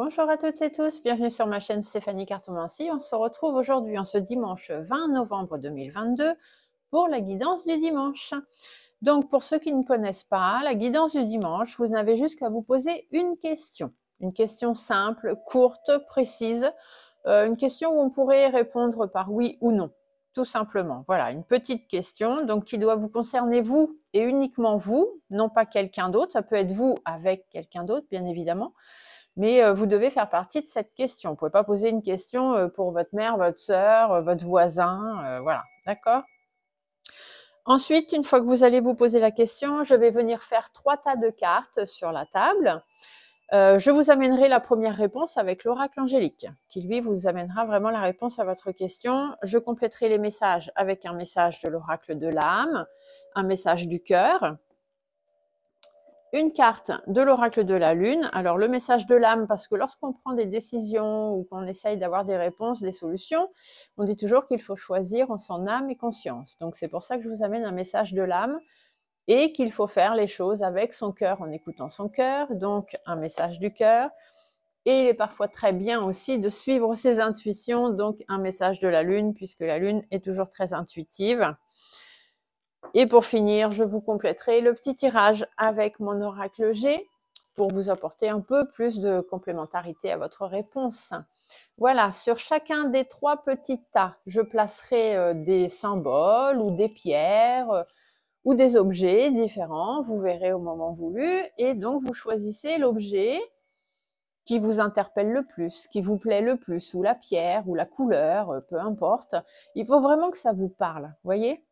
Bonjour à toutes et tous, bienvenue sur ma chaîne Stéphanie Cartomancie. On se retrouve aujourd'hui en ce dimanche 20 novembre 2022 pour la guidance du dimanche. Donc pour ceux qui ne connaissent pas la guidance du dimanche, vous n'avez juste qu'à vous poser une question simple, courte, précise, une question où on pourrait répondre par oui ou non, tout simplement. Voilà, une petite question donc qui doit vous concerner vous et uniquement vous, non pas quelqu'un d'autre. Ça peut être vous avec quelqu'un d'autre, bien évidemment. Mais vous devez faire partie de cette question. Vous ne pouvez pas poser une question pour votre mère, votre sœur, votre voisin, voilà, d'accord? Ensuite, une fois que vous allez vous poser la question, je vais venir faire 3 tas de cartes sur la table. Je vous amènerai la première réponse avec l'oracle angélique, qui lui vous amènera vraiment la réponse à votre question. Je compléterai les messages avec un message de l'oracle de l'âme, un message du cœur, une carte de l'oracle de la lune. Alors le message de l'âme, parce que lorsqu'on prend des décisions ou qu'on essaye d'avoir des réponses, des solutions, on dit toujours qu'il faut choisir en son âme et conscience. Donc c'est pour ça que je vous amène un message de l'âme et qu'il faut faire les choses avec son cœur, en écoutant son cœur, donc un message du cœur. Et il est parfois très bien aussi de suivre ses intuitions, donc un message de la lune, puisque la lune est toujours très intuitive. Et pour finir, je vous compléterai le petit tirage avec mon oracle G pour vous apporter un peu plus de complémentarité à votre réponse. Voilà, sur chacun des 3 petits tas, je placerai des symboles ou des pierres ou des objets différents, vous verrez au moment voulu, et donc vous choisissez l'objet qui vous interpelle le plus, qui vous plaît le plus, ou la pierre, ou la couleur, peu importe. Il faut vraiment que ça vous parle, voyez ?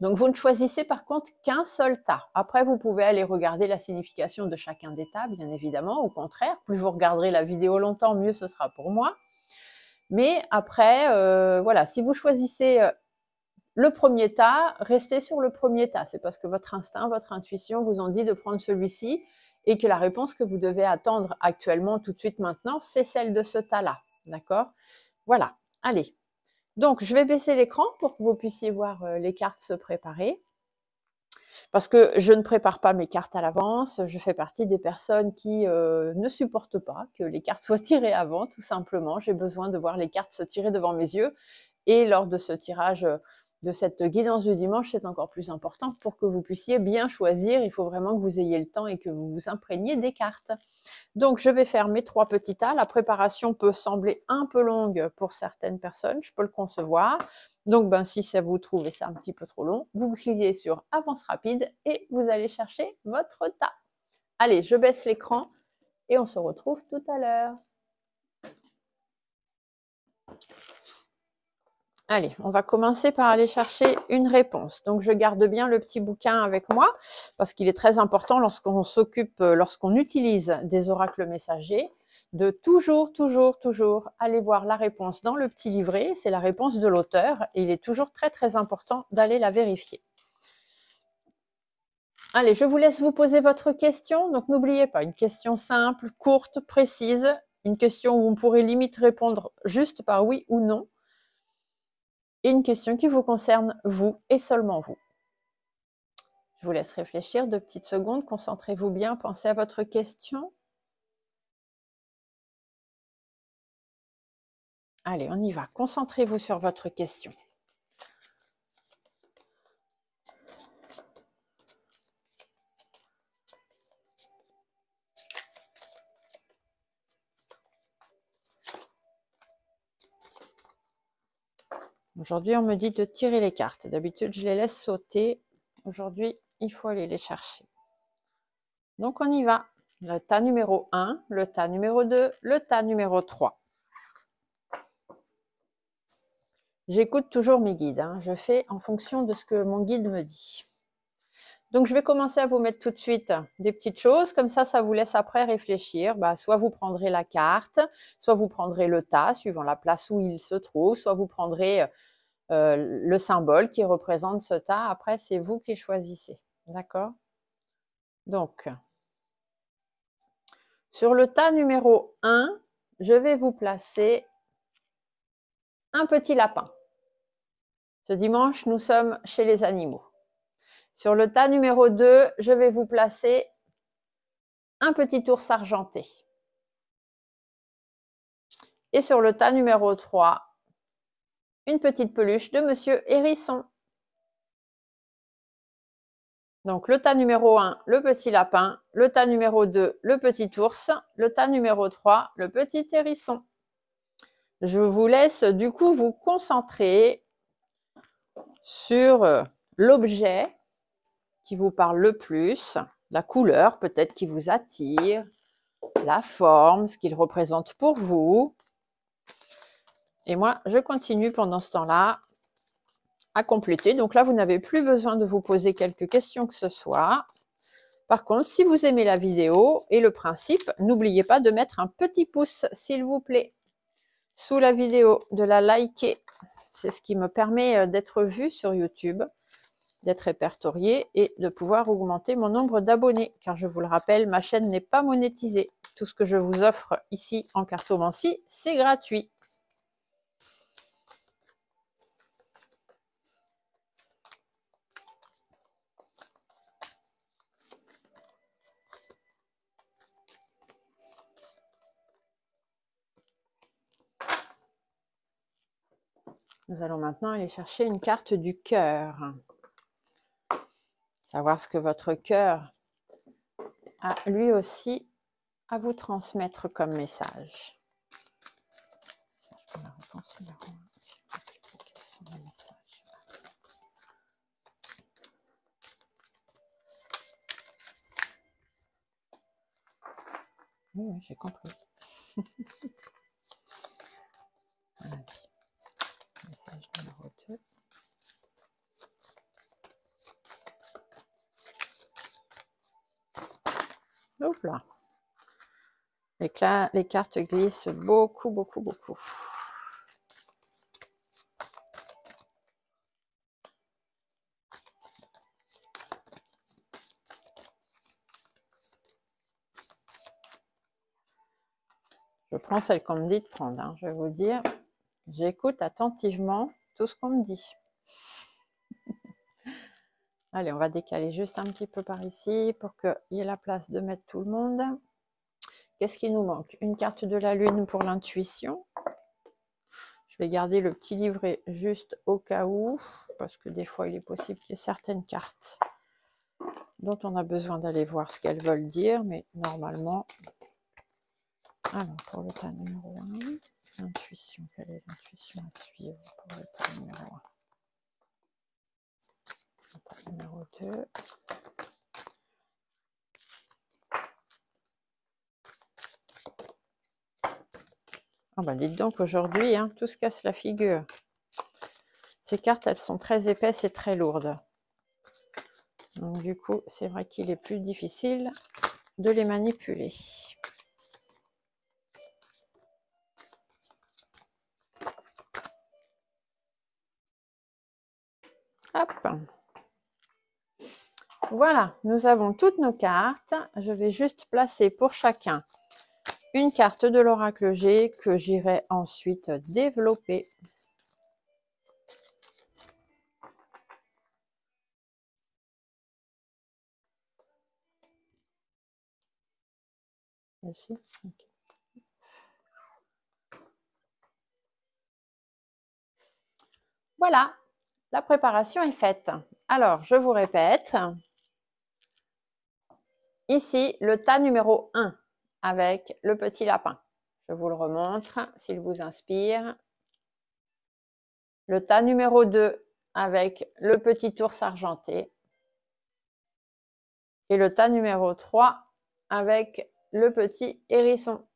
Donc, vous ne choisissez par contre qu'un seul tas. Après, vous pouvez aller regarder la signification de chacun des tas, bien évidemment. Au contraire, plus vous regarderez la vidéo longtemps, mieux ce sera pour moi. Mais après, voilà, si vous choisissez le premier tas, restez sur le premier tas. C'est parce que votre instinct, votre intuition vous ont dit de prendre celui-ci et que la réponse que vous devez attendre actuellement, tout de suite maintenant, c'est celle de ce tas-là. D'accord ? Voilà. Allez. Donc, je vais baisser l'écran pour que vous puissiez voir les cartes se préparer. Parce que je ne prépare pas mes cartes à l'avance. Je fais partie des personnes qui ne supportent pas que les cartes soient tirées avant, tout simplement. J'ai besoin de voir les cartes se tirer devant mes yeux. Et lors de ce tirage de cette guidance du dimanche, c'est encore plus important pour que vous puissiez bien choisir. Il faut vraiment que vous ayez le temps et que vous vous imprégniez des cartes. Donc, je vais faire mes 3 petits tas. La préparation peut sembler un peu longue pour certaines personnes, je peux le concevoir. Donc, si vous trouvez ça un petit peu trop long, vous cliquez sur avance rapide et vous allez chercher votre tas. Allez, je baisse l'écran et on se retrouve tout à l'heure. Allez, on va commencer par aller chercher une réponse. Donc, je garde bien le petit bouquin avec moi parce qu'il est très important lorsqu'on utilise des oracles messagers, de toujours aller voir la réponse dans le petit livret. C'est la réponse de l'auteur et il est toujours très, très important d'aller la vérifier. Allez, je vous laisse vous poser votre question. Donc, n'oubliez pas, une question simple, courte, précise, une question où on pourrait limite répondre juste par oui ou non. Et une question qui vous concerne, vous et seulement vous. Je vous laisse réfléchir 2 petites secondes, concentrez-vous bien, pensez à votre question. Allez, on y va, concentrez-vous sur votre question. Aujourd'hui, on me dit de tirer les cartes. D'habitude, je les laisse sauter. Aujourd'hui, il faut aller les chercher. Donc, on y va. Le tas numéro 1, le tas numéro 2, le tas numéro 3. J'écoute toujours mes guides. Je fais en fonction de ce que mon guide me dit. Donc, je vais commencer à vous mettre tout de suite des petites choses. Comme ça vous laisse après réfléchir. Soit vous prendrez la carte, soit vous prendrez le tas, suivant la place où il se trouve, soit vous prendrez le symbole qui représente ce tas. Après, c'est vous qui choisissez. D'accord ? Donc, sur le tas numéro 1, je vais vous placer un petit lapin. Ce dimanche, nous sommes chez les animaux. Sur le tas numéro 2, je vais vous placer un petit ours argenté. Et sur le tas numéro 3, une petite peluche de Monsieur Hérisson. Donc le tas numéro 1, le petit lapin, le tas numéro 2, le petit ours, le tas numéro 3, le petit hérisson. Je vous laisse du coup vous concentrer sur l'objet qui vous parle le plus, la couleur peut-être qui vous attire, la forme, ce qu'il représente pour vous. Et moi, je continue pendant ce temps-là à compléter. Donc là, vous n'avez plus besoin de vous poser quelques questions que ce soit. Par contre, si vous aimez la vidéo et le principe, n'oubliez pas de mettre un petit pouce, s'il vous plaît, sous la vidéo, de la liker. C'est ce qui me permet d'être vu sur YouTube, d'être répertorié et de pouvoir augmenter mon nombre d'abonnés. Car je vous le rappelle, ma chaîne n'est pas monétisée. Tout ce que je vous offre ici en cartomancie, c'est gratuit. Nous allons maintenant aller chercher une carte du cœur. Savoir ce que votre cœur a lui aussi à vous transmettre comme message. Oui, j'ai compris. Allez. Message numéro 2. Hop là. Les cartes glissent beaucoup, beaucoup, beaucoup. Je prends celle qu'on me dit de prendre. Hein. Je vais vous dire, j'écoute attentivement tout ce qu'on me dit. Allez, on va décaler juste un petit peu par ici pour qu'il y ait la place de mettre tout le monde. Qu'est-ce qui nous manque? Une carte de la lune pour l'intuition. Je vais garder le petit livret juste au cas où, parce que des fois, il est possible qu'il y ait certaines cartes dont on a besoin d'aller voir ce qu'elles veulent dire, mais normalement... Alors, pour le tas numéro 1, l'intuition, quelle est l'intuition à suivre pour le tas numéro 1? Le tas numéro 2. Ah bah dites donc, aujourd'hui, hein, tout se casse la figure. Ces cartes, elles sont très épaisses et très lourdes. Donc du coup, c'est vrai qu'il est plus difficile de les manipuler. Hop. Voilà, nous avons toutes nos cartes. Je vais juste placer pour chacun une carte de l'oracle G que j'irai ensuite développer. Ici, okay. Voilà, la préparation est faite. Alors, je vous répète. Ici, le tas numéro 1 avec le petit lapin. Je vous le remontre s'il vous inspire. Le tas numéro 2 avec le petit ours argenté. Et le tas numéro 3 avec le petit hérisson.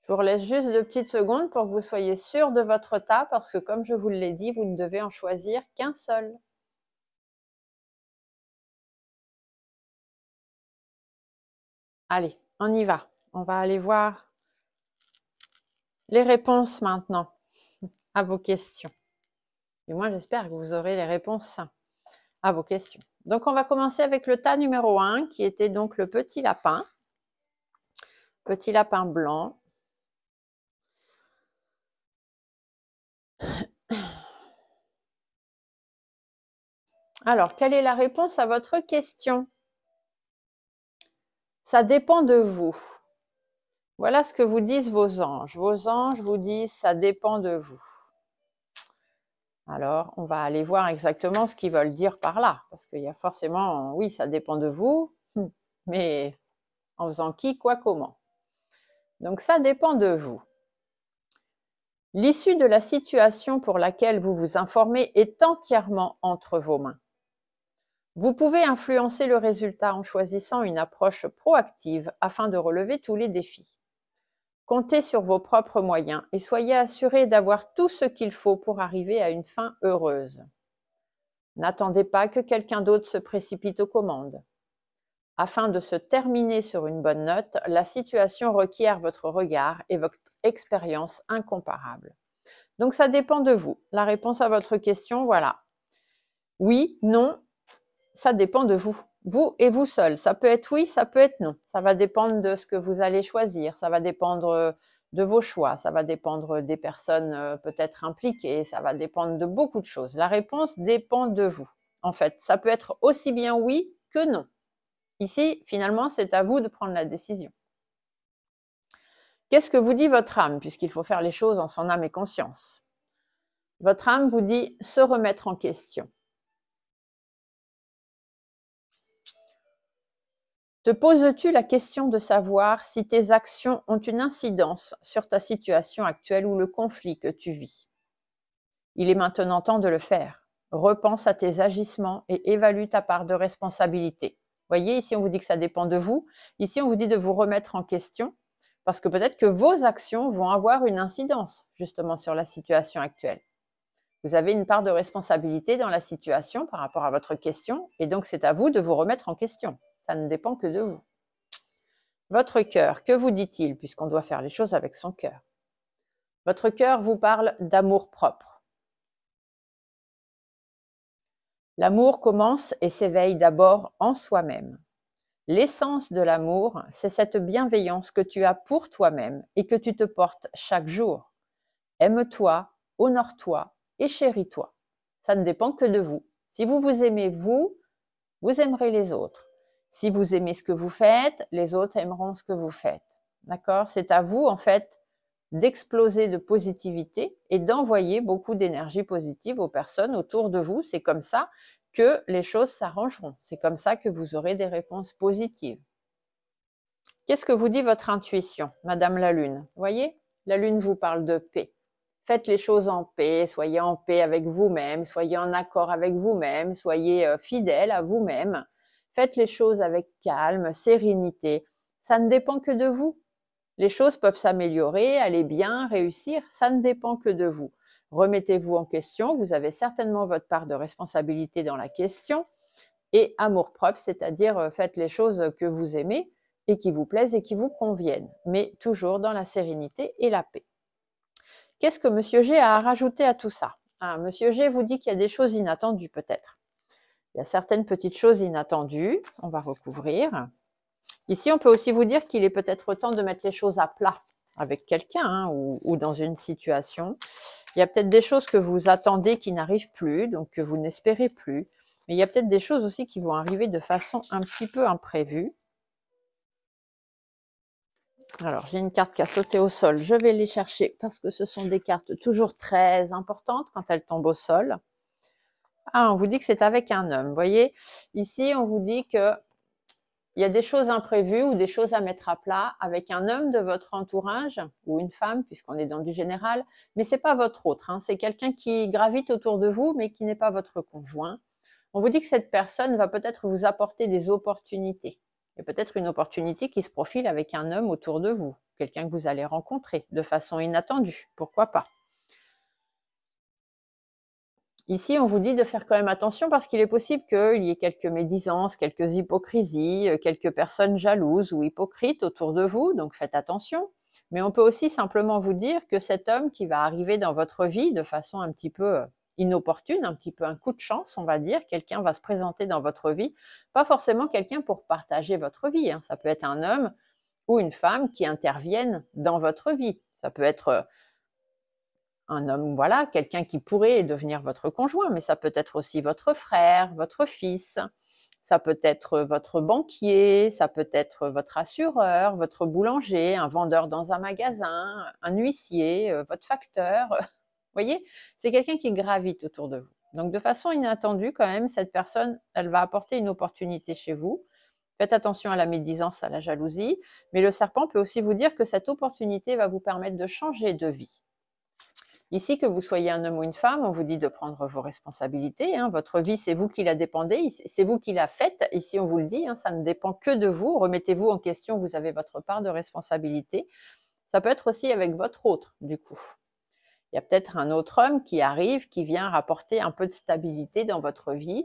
Je vous laisse juste 2 petites secondes pour que vous soyez sûr de votre tas parce que comme je vous l'ai dit, vous ne devez en choisir qu'un seul. Allez, on y va. On va aller voir les réponses maintenant à vos questions. Et moi, j'espère que vous aurez les réponses à vos questions. Donc, on va commencer avec le tas numéro 1 qui était donc le petit lapin. Petit lapin blanc. Alors, quelle est la réponse à votre question? Ça dépend de vous. Voilà ce que vous disent vos anges. Vos anges vous disent, ça dépend de vous. Alors, on va aller voir exactement ce qu'ils veulent dire par là. Parce qu'il y a forcément, oui, ça dépend de vous, mais en faisant qui, quoi, comment. Donc, ça dépend de vous. L'issue de la situation pour laquelle vous vous informez est entièrement entre vos mains. Vous pouvez influencer le résultat en choisissant une approche proactive afin de relever tous les défis. Comptez sur vos propres moyens et soyez assurés d'avoir tout ce qu'il faut pour arriver à une fin heureuse. N'attendez pas que quelqu'un d'autre se précipite aux commandes. Afin de se terminer sur une bonne note, la situation requiert votre regard et votre expérience incomparable. Donc ça dépend de vous. La réponse à votre question, voilà. Oui, non, ça dépend de vous. Vous et vous seul. Ça peut être oui, ça peut être non. Ça va dépendre de ce que vous allez choisir. Ça va dépendre de vos choix. Ça va dépendre des personnes peut-être impliquées. Ça va dépendre de beaucoup de choses. La réponse dépend de vous. En fait, ça peut être aussi bien oui que non. Ici, finalement, c'est à vous de prendre la décision. Qu'est-ce que vous dit votre âme, puisqu'il faut faire les choses en son âme et conscience? Votre âme vous dit se remettre en question. Te poses-tu la question de savoir si tes actions ont une incidence sur ta situation actuelle ou le conflit que tu vis? Il est maintenant temps de le faire. Repense à tes agissements et évalue ta part de responsabilité. Voyez, ici on vous dit que ça dépend de vous. Ici on vous dit de vous remettre en question parce que peut-être que vos actions vont avoir une incidence justement sur la situation actuelle. Vous avez une part de responsabilité dans la situation par rapport à votre question et donc c'est à vous de vous remettre en question. Ça ne dépend que de vous. Votre cœur, que vous dit-il puisqu'on doit faire les choses avec son cœur? Votre cœur vous parle d'amour-propre. L'amour commence et s'éveille d'abord en soi-même. L'essence de l'amour, c'est cette bienveillance que tu as pour toi-même et que tu te portes chaque jour. Aime-toi, honore-toi et chéris-toi. Ça ne dépend que de vous. Si vous vous aimez vous, vous aimerez les autres. Si vous aimez ce que vous faites, les autres aimeront ce que vous faites. D'accord? C'est à vous, en fait, d'exploser de positivité et d'envoyer beaucoup d'énergie positive aux personnes autour de vous. C'est comme ça que les choses s'arrangeront. C'est comme ça que vous aurez des réponses positives. Qu'est-ce que vous dit votre intuition, Madame la Lune? Vous voyez, la Lune vous parle de paix. Faites les choses en paix, soyez en paix avec vous-même, soyez en accord avec vous-même, soyez fidèle à vous-même. Faites les choses avec calme, sérénité. Ça ne dépend que de vous. Les choses peuvent s'améliorer, aller bien, réussir, ça ne dépend que de vous. Remettez-vous en question, vous avez certainement votre part de responsabilité dans la question. Et amour-propre, c'est-à-dire faites les choses que vous aimez et qui vous plaisent et qui vous conviennent, mais toujours dans la sérénité et la paix. Qu'est-ce que Monsieur G a à rajouter à tout ça? Monsieur G vous dit qu'il y a des choses inattendues peut-être. Il y a certaines petites choses inattendues, on va recouvrir. Ici, on peut aussi vous dire qu'il est peut-être temps de mettre les choses à plat avec quelqu'un ou dans une situation. Il y a peut-être des choses que vous attendez qui n'arrivent plus, donc que vous n'espérez plus. Mais il y a peut-être des choses aussi qui vont arriver de façon un petit peu imprévue. Alors, j'ai une carte qui a sauté au sol. Je vais les chercher parce que ce sont des cartes toujours très importantes quand elles tombent au sol. On vous dit que c'est avec un homme. Vous voyez, ici, on vous dit que il y a des choses imprévues ou des choses à mettre à plat avec un homme de votre entourage ou une femme, puisqu'on est dans du général, mais c'est pas votre autre. C'est quelqu'un qui gravite autour de vous, mais qui n'est pas votre conjoint. On vous dit que cette personne va peut-être vous apporter des opportunités. Il y a peut-être une opportunité qui se profile avec un homme autour de vous, quelqu'un que vous allez rencontrer de façon inattendue, pourquoi pas. Ici, on vous dit de faire quand même attention parce qu'il est possible qu'il y ait quelques médisances, quelques hypocrisies, quelques personnes jalouses ou hypocrites autour de vous, donc faites attention. Mais on peut aussi simplement vous dire que cet homme qui va arriver dans votre vie de façon un petit peu inopportune, un petit peu un coup de chance, on va dire, quelqu'un va se présenter dans votre vie, pas forcément quelqu'un pour partager votre vie, ça peut être un homme ou une femme qui interviennent dans votre vie. Ça peut être un homme, voilà, quelqu'un qui pourrait devenir votre conjoint, mais ça peut être aussi votre frère, votre fils. Ça peut être votre banquier, ça peut être votre assureur, votre boulanger, un vendeur dans un magasin, un huissier, votre facteur. Vous voyez, c'est quelqu'un qui gravite autour de vous. Donc, de façon inattendue, quand même, cette personne, elle va apporter une opportunité chez vous. Faites attention à la médisance, à la jalousie. Mais le serpent peut aussi vous dire que cette opportunité va vous permettre de changer de vie. Ici, que vous soyez un homme ou une femme, on vous dit de prendre vos responsabilités. Hein. Votre vie, c'est vous qui la dépendez, c'est vous qui la faites. Ici, on vous le dit, hein, ça ne dépend que de vous. Remettez-vous en question, vous avez votre part de responsabilité. Ça peut être aussi avec votre autre, du coup. Il y a peut-être un autre homme qui arrive, qui vient rapporter un peu de stabilité dans votre vie.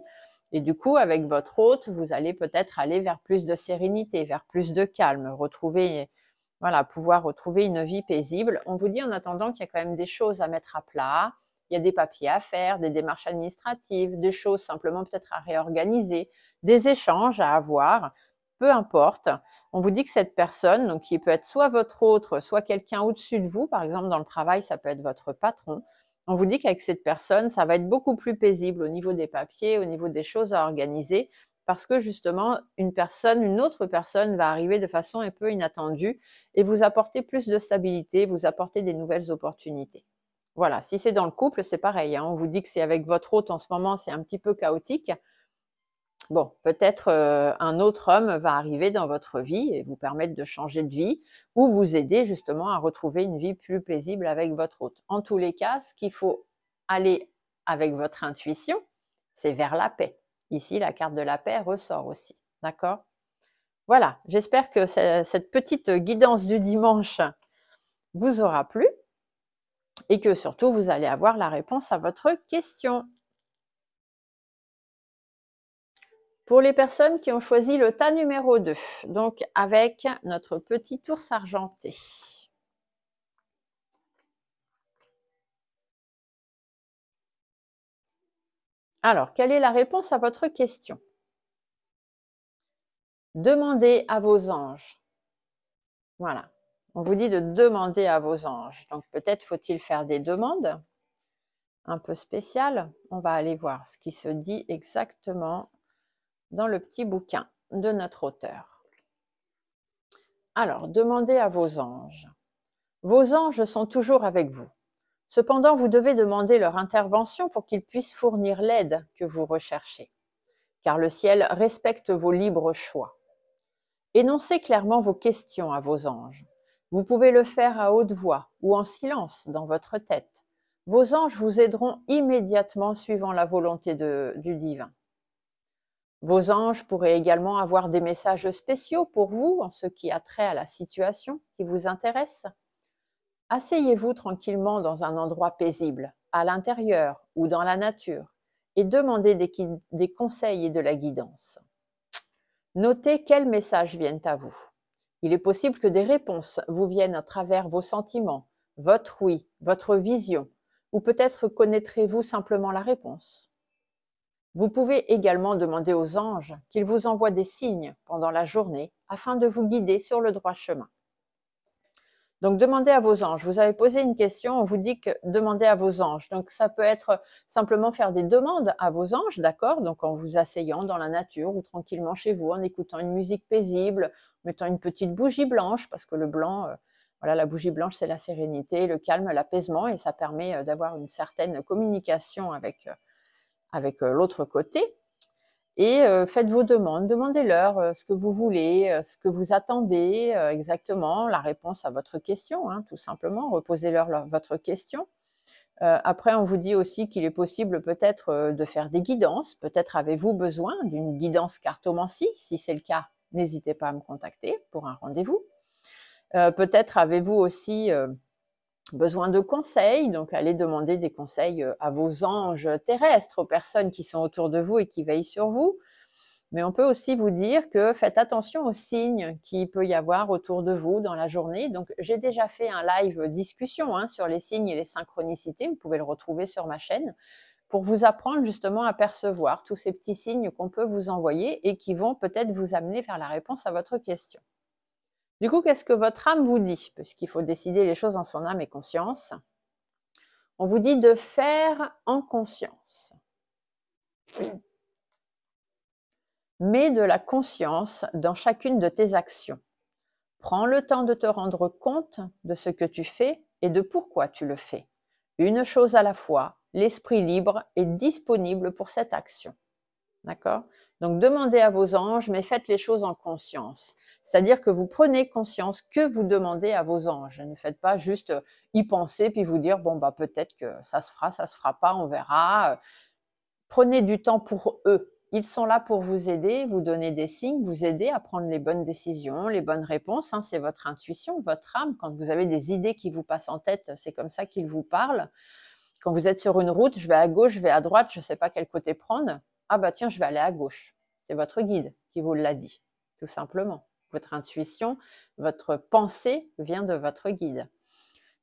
Et du coup, avec votre hôte, vous allez peut-être aller vers plus de sérénité, vers plus de calme, retrouver, voilà, pouvoir retrouver une vie paisible. On vous dit en attendant qu'il y a quand même des choses à mettre à plat, il y a des papiers à faire, des démarches administratives, des choses simplement peut-être à réorganiser, des échanges à avoir, peu importe. On vous dit que cette personne, donc qui peut être soit votre autre, soit quelqu'un au-dessus de vous, par exemple dans le travail, ça peut être votre patron. On vous dit qu'avec cette personne, ça va être beaucoup plus paisible au niveau des papiers, au niveau des choses à organiser, parce que justement, une autre personne va arriver de façon un peu inattendue et vous apporter plus de stabilité, vous apporter des nouvelles opportunités. Voilà, si c'est dans le couple, c'est pareil. Hein. On vous dit que c'est avec votre hôte en ce moment, c'est un petit peu chaotique. Bon, peut-être un autre homme va arriver dans votre vie et vous permettre de changer de vie ou vous aider justement à retrouver une vie plus paisible avec votre hôte. En tous les cas, ce qu'il faut aller avec votre intuition, c'est vers la paix. Ici, la carte de la paix ressort aussi. D'accord? Voilà, j'espère que cette petite guidance du dimanche vous aura plu et que surtout vous allez avoir la réponse à votre question. Pour les personnes qui ont choisi le tas numéro 2, donc avec notre petit ours argenté. Alors, quelle est la réponse à votre question? Demandez à vos anges. Voilà. On vous dit de demander à vos anges. Donc, peut-être faut-il faire des demandes un peu spéciales. On va aller voir ce qui se dit exactement dans le petit bouquin de notre auteur. Alors, demandez à vos anges. Vos anges sont toujours avec vous. Cependant, vous devez demander leur intervention pour qu'ils puissent fournir l'aide que vous recherchez, car le ciel respecte vos libres choix. Énoncez clairement vos questions à vos anges. Vous pouvez le faire à haute voix ou en silence dans votre tête. Vos anges vous aideront immédiatement suivant la volonté du divin. Vos anges pourraient également avoir des messages spéciaux pour vous en ce qui a trait à la situation qui vous intéresse. Asseyez-vous tranquillement dans un endroit paisible, à l'intérieur ou dans la nature, et demandez des conseils et de la guidance. Notez quels messages viennent à vous. Il est possible que des réponses vous viennent à travers vos sentiments, votre oui, votre vision, ou peut-être connaîtrez-vous simplement la réponse. Vous pouvez également demander aux anges qu'ils vous envoient des signes pendant la journée afin de vous guider sur le droit chemin. Donc, demandez à vos anges. Vous avez posé une question, on vous dit que demandez à vos anges. Donc, ça peut être simplement faire des demandes à vos anges, d'accord? Donc, en vous asseyant dans la nature ou tranquillement chez vous, en écoutant une musique paisible, en mettant une petite bougie blanche, parce que le blanc, voilà, la bougie blanche, c'est la sérénité, le calme, l'apaisement, et ça permet d'avoir une certaine communication avec l'autre côté. Et faites vos demandes, demandez-leur ce que vous voulez, ce que vous attendez exactement, la réponse à votre question, hein, tout simplement, reposez-leur votre question. Après, on vous dit aussi qu'il est possible peut-être de faire des guidances, peut-être avez-vous besoin d'une guidance cartomancie, si c'est le cas, n'hésitez pas à me contacter pour un rendez-vous. Peut-être avez-vous aussi besoin de conseils, donc allez demander des conseils à vos anges terrestres, aux personnes qui sont autour de vous et qui veillent sur vous. Mais on peut aussi vous dire que faites attention aux signes qu'il peut y avoir autour de vous dans la journée. Donc, j'ai déjà fait un live discussion sur les signes et les synchronicités. Vous pouvez le retrouver sur ma chaîne pour vous apprendre justement à percevoir tous ces petits signes qu'on peut vous envoyer et qui vont peut-être vous amener vers la réponse à votre question. Du coup, qu'est-ce que votre âme vous dit? Parce qu'il faut décider les choses en son âme et conscience. On vous dit de faire en conscience. Mets de la conscience dans chacune de tes actions. Prends le temps de te rendre compte de ce que tu fais et de pourquoi tu le fais. Une chose à la fois, l'esprit libre est disponible pour cette action. D'accord? Donc, demandez à vos anges, mais faites les choses en conscience. C'est-à-dire que vous prenez conscience que vous demandez à vos anges. Ne faites pas juste y penser puis vous dire, bon, bah, peut-être que ça se fera pas, on verra. Prenez du temps pour eux. Ils sont là pour vous aider, vous donner des signes, vous aider à prendre les bonnes décisions, les bonnes réponses. Hein, c'est votre intuition, votre âme. Quand vous avez des idées qui vous passent en tête, c'est comme ça qu'ils vous parlent. Quand vous êtes sur une route, je vais à gauche, je vais à droite, je ne sais pas quel côté prendre. Ah bah tiens, je vais aller à gauche. C'est votre guide qui vous l'a dit, tout simplement. Votre intuition, votre pensée vient de votre guide.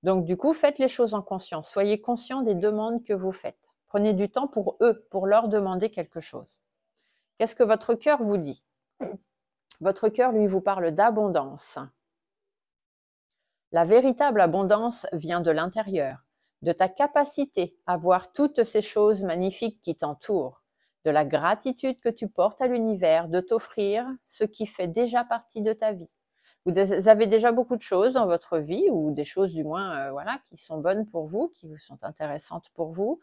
Donc du coup, faites les choses en conscience. Soyez conscient des demandes que vous faites. Prenez du temps pour eux, pour leur demander quelque chose. Qu'est-ce que votre cœur vous dit? Votre cœur, lui, vous parle d'abondance. La véritable abondance vient de l'intérieur, de ta capacité à voir toutes ces choses magnifiques qui t'entourent, de la gratitude que tu portes à l'univers de t'offrir ce qui fait déjà partie de ta vie. Vous avez déjà beaucoup de choses dans votre vie, ou des choses du moins voilà, qui sont bonnes pour vous, qui vous sont intéressantes pour vous.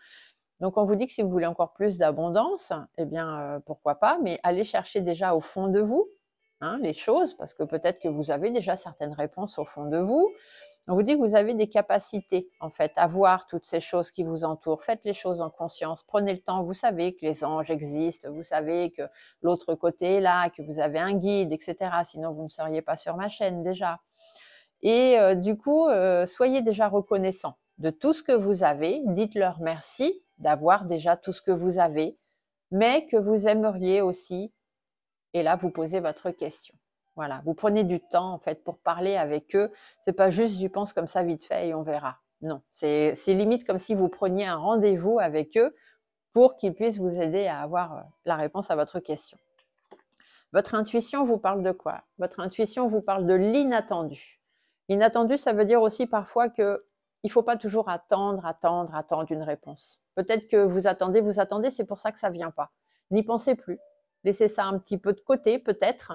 Donc on vous dit que si vous voulez encore plus d'abondance, eh bien pourquoi pas, mais allez chercher déjà au fond de vous les choses, parce que peut-être que vous avez déjà certaines réponses au fond de vous. On vous dit que vous avez des capacités, en fait, à voir toutes ces choses qui vous entourent. Faites les choses en conscience, prenez le temps. Vous savez que les anges existent, vous savez que l'autre côté est là, que vous avez un guide, etc. Sinon, vous ne seriez pas sur ma chaîne déjà. Et du coup, soyez déjà reconnaissants de tout ce que vous avez. Dites-leur merci d'avoir déjà tout ce que vous avez, mais que vous aimeriez aussi. Et là, vous posez votre question. Voilà, vous prenez du temps en fait pour parler avec eux. C'est pas juste j'y pense comme ça vite fait et on verra. Non, c'est limite comme si vous preniez un rendez-vous avec eux pour qu'ils puissent vous aider à avoir la réponse à votre question. Votre intuition vous parle de quoi? Votre intuition vous parle de l'inattendu. L'inattendu, ça veut dire aussi parfois que il faut pas toujours attendre une réponse. Peut-être que vous attendez, c'est pour ça que ça vient pas. N'y pensez plus. Laissez ça un petit peu de côté, peut-être.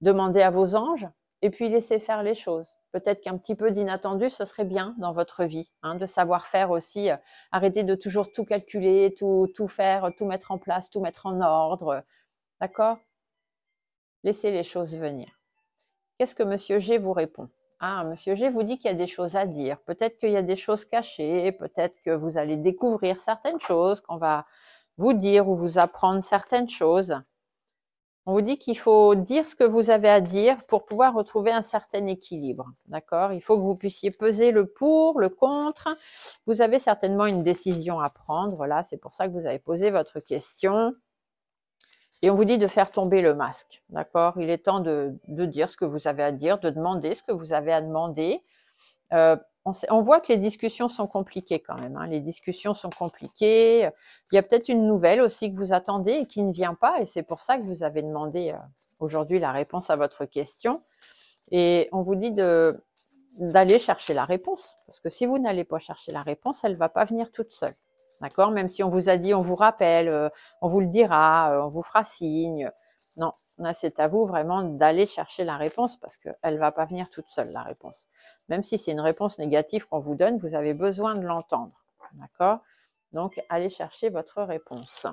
Demandez à vos anges et puis laissez faire les choses. Peut-être qu'un petit peu d'inattendu, ce serait bien dans votre vie, de savoir faire aussi. Arrêtez de toujours tout calculer, tout faire, tout mettre en place, tout mettre en ordre. D'accord? Laissez les choses venir. Qu'est-ce que Monsieur G vous répond? Ah, Monsieur G vous dit qu'il y a des choses à dire. Peut-être qu'il y a des choses cachées, peut-être que vous allez découvrir certaines choses, qu'on va vous dire ou vous apprendre certaines choses. On vous dit qu'il faut dire ce que vous avez à dire pour pouvoir retrouver un certain équilibre. D'accord? Il faut que vous puissiez peser le pour, le contre. Vous avez certainement une décision à prendre. Voilà, c'est pour ça que vous avez posé votre question. Et on vous dit de faire tomber le masque. D'accord? Il est temps de dire ce que vous avez à dire, de demander ce que vous avez à demander. On voit que les discussions sont compliquées quand même. Les discussions sont compliquées. Il y a peut-être une nouvelle aussi que vous attendez et qui ne vient pas. Et c'est pour ça que vous avez demandé aujourd'hui la réponse à votre question. Et on vous dit d'aller chercher la réponse. Parce que si vous n'allez pas chercher la réponse, elle ne va pas venir toute seule. D'accord? Même si on vous a dit, on vous rappelle, on vous le dira, on vous fera signe. Non, là, c'est à vous vraiment d'aller chercher la réponse parce qu'elle ne va pas venir toute seule, la réponse. Même si c'est une réponse négative qu'on vous donne, vous avez besoin de l'entendre. D'accord? Donc, allez chercher votre réponse.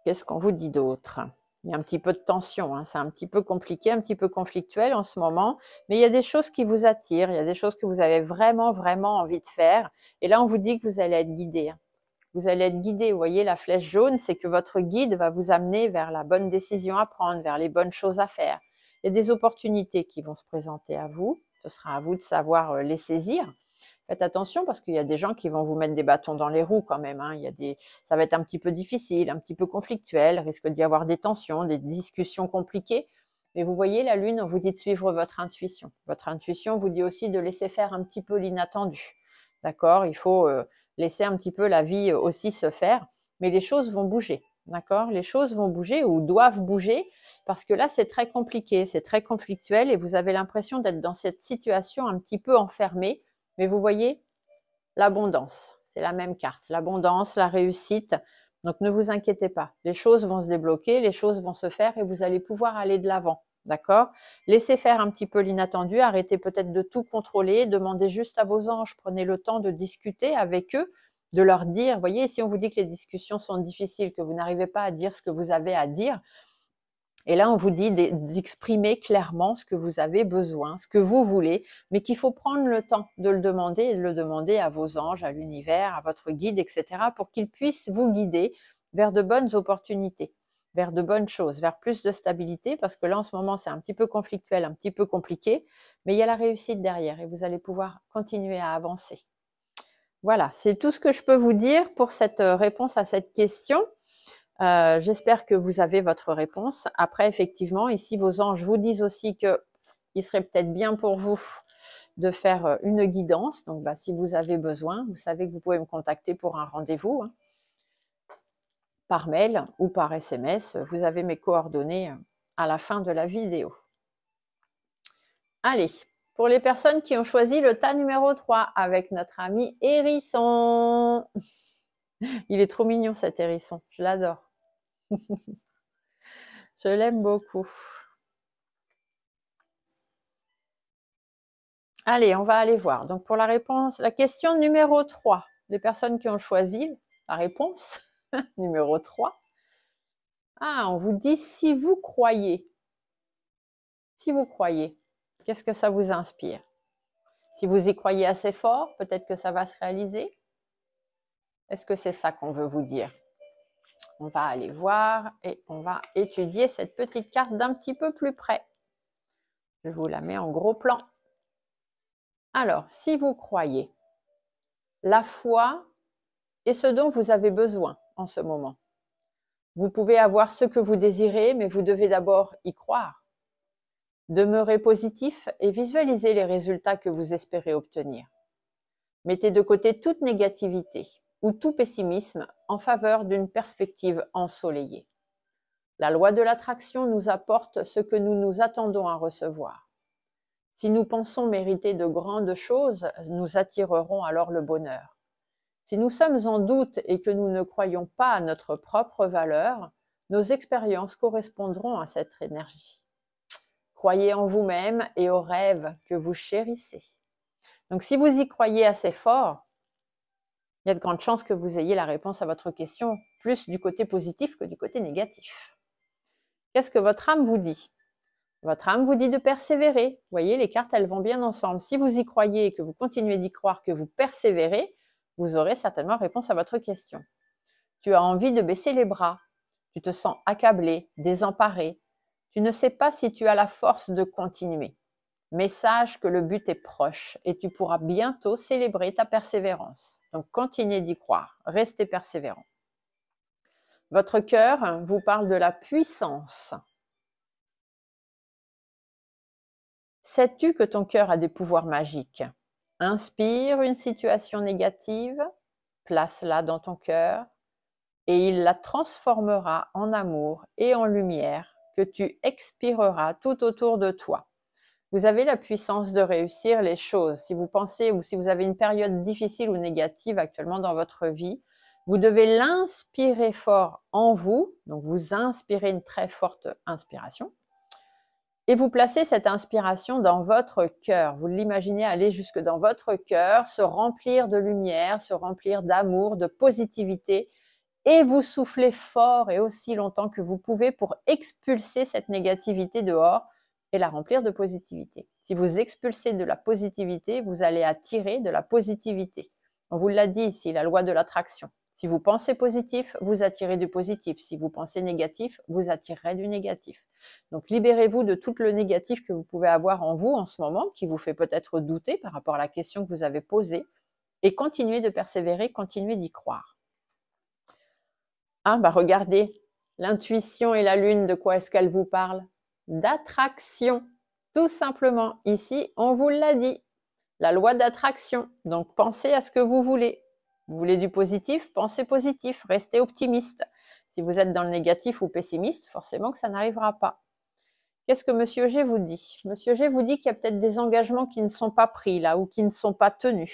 Qu'est-ce qu'on vous dit d'autre? Il y a un petit peu de tension, c'est un petit peu compliqué, un petit peu conflictuel en ce moment, mais il y a des choses qui vous attirent, il y a des choses que vous avez vraiment, vraiment envie de faire. Et là, on vous dit que vous allez être guidé. Vous allez être guidé. Vous voyez, la flèche jaune, c'est que votre guide va vous amener vers la bonne décision à prendre, vers les bonnes choses à faire. Il y a des opportunités qui vont se présenter à vous. Ce sera à vous de savoir les saisir. Faites attention parce qu'il y a des gens qui vont vous mettre des bâtons dans les roues quand même. Ça va être un petit peu difficile, un petit peu conflictuel. Il risque d'y avoir des tensions, des discussions compliquées. Mais vous voyez, la Lune, on vous dit de suivre votre intuition. Votre intuition vous dit aussi de laisser faire un petit peu l'inattendu. D'accord? Il faut laisser un petit peu la vie aussi se faire. Mais les choses vont bouger. D'accord? Les choses vont bouger ou doivent bouger parce que là, c'est très compliqué, c'est très conflictuel et vous avez l'impression d'être dans cette situation un petit peu enfermée. Mais vous voyez, l'abondance, c'est la même carte. L'abondance, la réussite, Donc, ne vous inquiétez pas. Les choses vont se débloquer, les choses vont se faire et vous allez pouvoir aller de l'avant. D'accord? Laissez faire un petit peu l'inattendu, arrêtez peut-être de tout contrôler, demandez juste à vos anges, prenez le temps de discuter avec eux, de leur dire, voyez, si on vous dit que les discussions sont difficiles, que vous n'arrivez pas à dire ce que vous avez à dire, et là on vous dit d'exprimer clairement ce que vous avez besoin, ce que vous voulez, mais qu'il faut prendre le temps de le demander et de le demander à vos anges, à l'univers, à votre guide, etc., pour qu'ils puissent vous guider vers de bonnes opportunités, vers de bonnes choses, vers plus de stabilité, parce que là en ce moment c'est un petit peu conflictuel, un petit peu compliqué, mais il y a la réussite derrière et vous allez pouvoir continuer à avancer. Voilà, c'est tout ce que je peux vous dire pour cette réponse à cette question. J'espère que vous avez votre réponse. Après, effectivement, ici, vos anges vous disent aussi qu'il serait peut-être bien pour vous de faire une guidance. Donc, si vous avez besoin, vous savez que vous pouvez me contacter pour un rendez-vous, hein, par mail ou par SMS. Vous avez mes coordonnées à la fin de la vidéo. Allez, pour les personnes qui ont choisi le tas numéro 3 avec notre ami hérisson. Il est trop mignon cet hérisson, je l'adore. Je l'aime beaucoup. Allez, on va aller voir. Donc pour la réponse, la question numéro 3, les personnes qui ont choisi la réponse numéro 3. Ah, on vous dit si vous croyez. Si vous croyez, qu'est-ce que ça vous inspire? Si vous y croyez assez fort, peut-être que ça va se réaliser. Est-ce que c'est ça qu'on veut vous dire? On va aller voir et on va étudier cette petite carte d'un petit peu plus près. Je vous la mets en gros plan. Alors, si vous croyez, la foi est ce dont vous avez besoin en ce moment. Vous pouvez avoir ce que vous désirez, mais vous devez d'abord y croire. Demeurez positif et visualisez les résultats que vous espérez obtenir. Mettez de côté toute négativité ou tout pessimisme en faveur d'une perspective ensoleillée. La loi de l'attraction nous apporte ce que nous nous attendons à recevoir. Si nous pensons mériter de grandes choses, nous attirerons alors le bonheur. Si nous sommes en doute et que nous ne croyons pas à notre propre valeur, nos expériences correspondront à cette énergie. Croyez en vous-même et aux rêves que vous chérissez. Donc si vous y croyez assez fort, il y a de grandes chances que vous ayez la réponse à votre question, plus du côté positif que du côté négatif. Qu'est-ce que votre âme vous dit? Votre âme vous dit de persévérer. Vous voyez, les cartes, elles vont bien ensemble. Si vous y croyez et que vous continuez d'y croire, que vous persévérez, vous aurez certainement réponse à votre question. Tu as envie de baisser les bras. Tu te sens accablé, désemparé. Tu ne sais pas si tu as la force de continuer. Mais sache que le but est proche et tu pourras bientôt célébrer ta persévérance. Donc, continuez d'y croire. Restez persévérant. Votre cœur vous parle de la puissance. Sais-tu que ton cœur a des pouvoirs magiques? Inspire une situation négative, place-la dans ton cœur et il la transformera en amour et en lumière que tu expireras tout autour de toi. Vous avez la puissance de réussir les choses. Si vous pensez ou si vous avez une période difficile ou négative actuellement dans votre vie, vous devez l'inspirer fort en vous, donc vous inspirez une très forte inspiration. Et vous placez cette inspiration dans votre cœur. Vous l'imaginez aller jusque dans votre cœur, se remplir de lumière, se remplir d'amour, de positivité. Et vous soufflez fort et aussi longtemps que vous pouvez pour expulser cette négativité dehors et la remplir de positivité. Si vous expulsez de la positivité, vous allez attirer de la positivité. On vous l'a dit ici, la loi de l'attraction. Si vous pensez positif, vous attirez du positif. Si vous pensez négatif, vous attirerez du négatif. Donc, libérez-vous de tout le négatif que vous pouvez avoir en vous en ce moment, qui vous fait peut-être douter par rapport à la question que vous avez posée, et continuez de persévérer, continuez d'y croire. Ah, regardez, l'intuition et la lune, de quoi est-ce qu'elle vous parle? D'attraction, tout simplement. Ici, on vous l'a dit, la loi d'attraction. Donc, pensez à ce que vous voulez. Vous voulez du positif, pensez positif, restez optimiste. Si vous êtes dans le négatif ou pessimiste, forcément que ça n'arrivera pas. Qu'est-ce que Monsieur G vous dit? Monsieur G vous dit qu'il y a peut-être des engagements qui ne sont pas pris là ou qui ne sont pas tenus.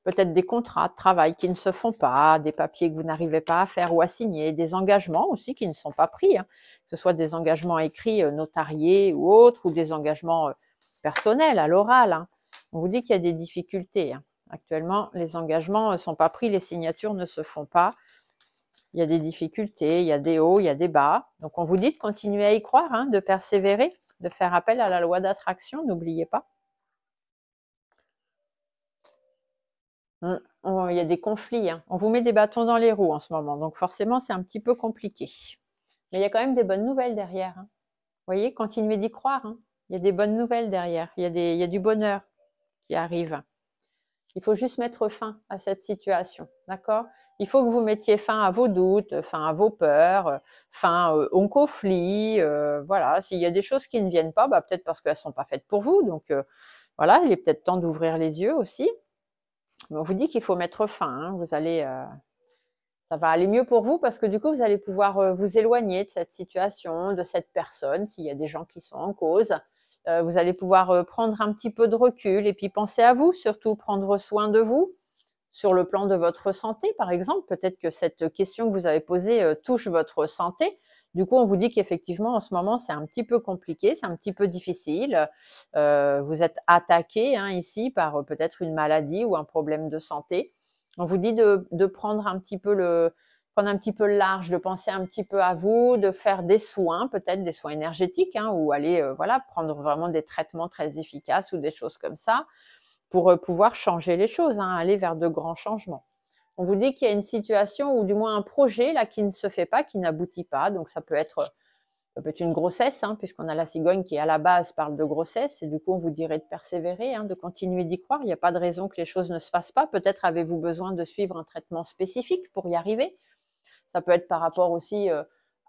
peut-être des contrats de travail qui ne se font pas, des papiers que vous n'arrivez pas à faire ou à signer, des engagements aussi qui ne sont pas pris, hein, que ce soit des engagements écrits, notariés ou autres, ou des engagements personnels à l'oral. Hein. On vous dit qu'il y a des difficultés. Hein. Actuellement, les engagements ne sont pas pris, les signatures ne se font pas. Il y a des difficultés, il y a des hauts, il y a des bas. Donc, on vous dit de continuer à y croire, hein, de persévérer, de faire appel à la loi d'attraction, n'oubliez pas. Il y a des conflits, hein. On vous met des bâtons dans les roues en ce moment, donc forcément, c'est un petit peu compliqué. Mais il y a quand même des bonnes nouvelles derrière. Hein. Vous voyez, continuez d'y croire. Hein. Il y a des bonnes nouvelles derrière, il y a du bonheur qui arrive. Il faut juste mettre fin à cette situation, d'accord? Il faut que vous mettiez fin à vos doutes, fin à vos peurs, fin aux conflits. Voilà, s'il y a des choses qui ne viennent pas, bah, peut-être parce qu'elles ne sont pas faites pour vous. Donc voilà, il est peut-être temps d'ouvrir les yeux aussi. Mais on vous dit qu'il faut mettre fin. Hein. Vous allez, ça va aller mieux pour vous parce que du coup, vous allez pouvoir vous éloigner de cette situation, de cette personne, s'il y a des gens qui sont en cause. Vous allez pouvoir prendre un petit peu de recul et puis penser à vous, surtout prendre soin de vous sur le plan de votre santé, par exemple. Peut-être que cette question que vous avez posée touche votre santé. Du coup, on vous dit qu'effectivement, en ce moment, c'est un petit peu compliqué, c'est un petit peu difficile. Vous êtes attaqué hein, ici par peut-être une maladie ou un problème de santé. On vous dit de prendre un petit peu le large, de penser un petit peu à vous, de faire des soins, peut-être des soins énergétiques, hein, ou aller voilà, prendre vraiment des traitements très efficaces ou des choses comme ça pour pouvoir changer les choses, hein, aller vers de grands changements. On vous dit qu'il y a une situation ou du moins un projet là qui ne se fait pas, qui n'aboutit pas. Donc ça peut être une grossesse, hein, puisqu'on a la cigogne qui à la base parle de grossesse, et du coup on vous dirait de persévérer, hein, de continuer d'y croire. Il n'y a pas de raison que les choses ne se fassent pas. Peut-être avez-vous besoin de suivre un traitement spécifique pour y arriver. Ça peut être par rapport aussi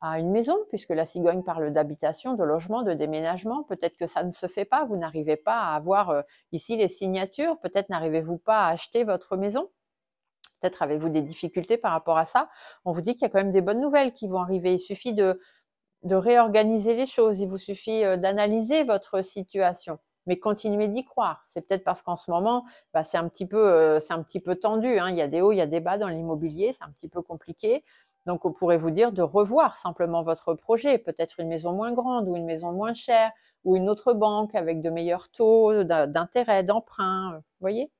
à une maison, puisque la cigogne parle d'habitation, de logement, de déménagement. Peut-être que ça ne se fait pas, vous n'arrivez pas à avoir ici les signatures, peut-être n'arrivez-vous pas à acheter votre maison. Peut-être avez-vous des difficultés par rapport à ça. On vous dit qu'il y a quand même des bonnes nouvelles qui vont arriver. Il suffit de réorganiser les choses. Il vous suffit d'analyser votre situation. Mais continuez d'y croire. C'est peut-être parce qu'en ce moment, bah, c'est un petit peu tendu. Hein. Il y a des hauts, il y a des bas dans l'immobilier. C'est un petit peu compliqué. Donc, on pourrait vous dire de revoir simplement votre projet. Peut-être une maison moins grande ou une maison moins chère ou une autre banque avec de meilleurs taux d'intérêt, d'emprunt. Vous voyez ?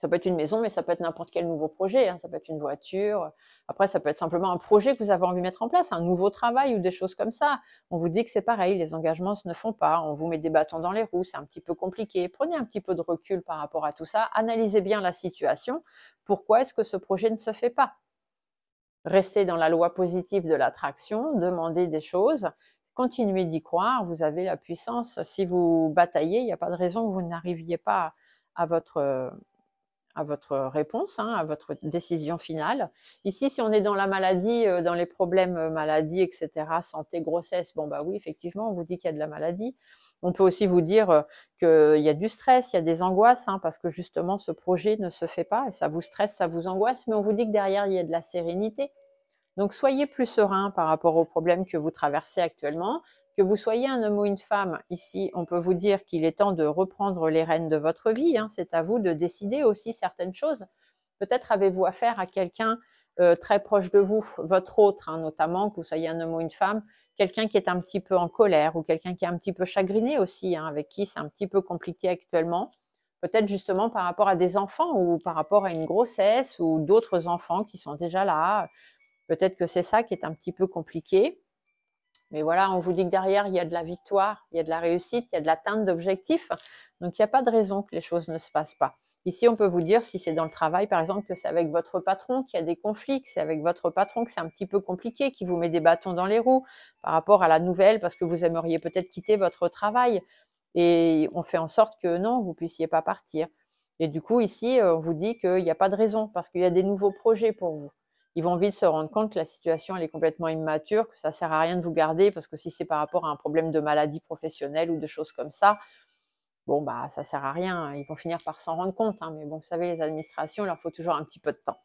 Ça peut être une maison, mais ça peut être n'importe quel nouveau projet. Hein. Ça peut être une voiture. Après, ça peut être simplement un projet que vous avez envie de mettre en place, un nouveau travail ou des choses comme ça. On vous dit que c'est pareil, les engagements ne se font pas. On vous met des bâtons dans les roues, c'est un petit peu compliqué. Prenez un petit peu de recul par rapport à tout ça. Analysez bien la situation. Pourquoi est-ce que ce projet ne se fait pas? Restez dans la loi positive de l'attraction, demandez des choses. Continuez d'y croire, vous avez la puissance. Si vous bataillez, il n'y a pas de raison que vous n'arriviez pas à votre réponse, hein, à votre décision finale. Ici, si on est dans la maladie, dans les problèmes maladie, etc., santé, grossesse, bon bah oui, effectivement, on vous dit qu'il y a de la maladie. On peut aussi vous dire qu'il y a du stress, il y a des angoisses, hein, parce que justement, ce projet ne se fait pas et ça vous stresse, ça vous angoisse, mais on vous dit que derrière, il y a de la sérénité. Donc, soyez plus serein par rapport aux problèmes que vous traversez actuellement. Que vous soyez un homme ou une femme, ici, on peut vous dire qu'il est temps de reprendre les rênes de votre vie. Hein. C'est à vous de décider aussi certaines choses. Peut-être avez-vous affaire à quelqu'un très proche de vous, votre autre, hein, notamment, que vous soyez un homme ou une femme, quelqu'un qui est un petit peu en colère ou quelqu'un qui est un petit peu chagriné aussi, hein, avec qui c'est un petit peu compliqué actuellement. Peut-être justement par rapport à des enfants ou par rapport à une grossesse ou d'autres enfants qui sont déjà là. Peut-être que c'est ça qui est un petit peu compliqué. Mais voilà, on vous dit que derrière, il y a de la victoire, il y a de la réussite, il y a de l'atteinte d'objectifs. Donc, il n'y a pas de raison que les choses ne se fassent pas. Ici, on peut vous dire, si c'est dans le travail, par exemple, que c'est avec votre patron qu'il y a des conflits, que c'est avec votre patron que c'est un petit peu compliqué, qui vous met des bâtons dans les roues par rapport à la nouvelle, parce que vous aimeriez peut-être quitter votre travail. Et on fait en sorte que non, vous ne puissiez pas partir. Et du coup, ici, on vous dit qu'il n'y a pas de raison, parce qu'il y a des nouveaux projets pour vous. Ils vont vite se rendre compte que la situation elle est complètement immature, que ça ne sert à rien de vous garder, parce que si c'est par rapport à un problème de maladie professionnelle ou de choses comme ça, bon, bah, ça ne sert à rien. Ils vont finir par s'en rendre compte. Hein. Mais bon, vous savez, les administrations, il leur faut toujours un petit peu de temps.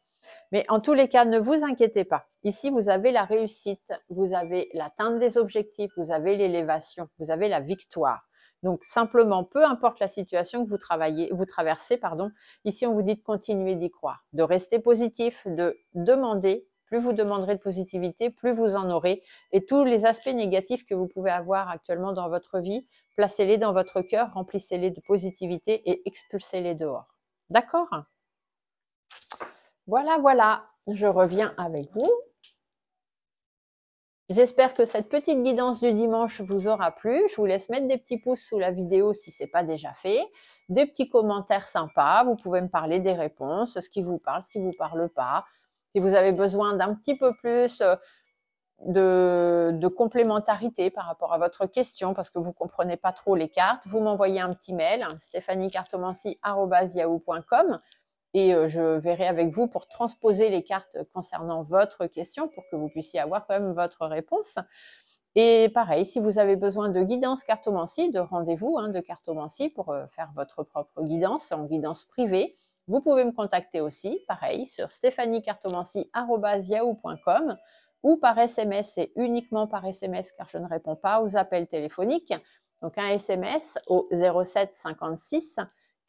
Mais en tous les cas, ne vous inquiétez pas. Ici, vous avez la réussite, vous avez l'atteinte des objectifs, vous avez l'élévation, vous avez la victoire. Donc, simplement, peu importe la situation que vous traversez, pardon, ici, on vous dit de continuer d'y croire, de rester positif, de demander. Plus vous demanderez de positivité, plus vous en aurez. Et tous les aspects négatifs que vous pouvez avoir actuellement dans votre vie, placez-les dans votre cœur, remplissez-les de positivité et expulsez-les dehors. D'accord? Voilà, voilà. Je reviens avec vous. J'espère que cette petite guidance du dimanche vous aura plu. Je vous laisse mettre des petits pouces sous la vidéo si ce n'est pas déjà fait. Des petits commentaires sympas. Vous pouvez me parler des réponses, ce qui vous parle, ce qui ne vous parle pas. Si vous avez besoin d'un petit peu plus de complémentarité par rapport à votre question parce que vous ne comprenez pas trop les cartes, vous m'envoyez un petit mail, stéphaniecartomancy@yahoo.com. Et je verrai avec vous pour transposer les cartes concernant votre question pour que vous puissiez avoir quand même votre réponse. Et pareil, si vous avez besoin de guidance cartomancie, de rendez-vous de cartomancie pour faire votre propre guidance en guidance privée, vous pouvez me contacter aussi, pareil, sur stéphaniecartomancie@yahoo.com ou par SMS, c'est uniquement par SMS car je ne réponds pas aux appels téléphoniques. Donc un SMS au 07 56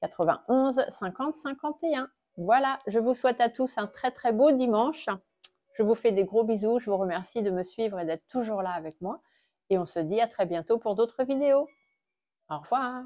91 50 51. Voilà, je vous souhaite à tous un très très beau dimanche. Je vous fais des gros bisous, je vous remercie de me suivre et d'être toujours là avec moi. Et on se dit à très bientôt pour d'autres vidéos. Au revoir.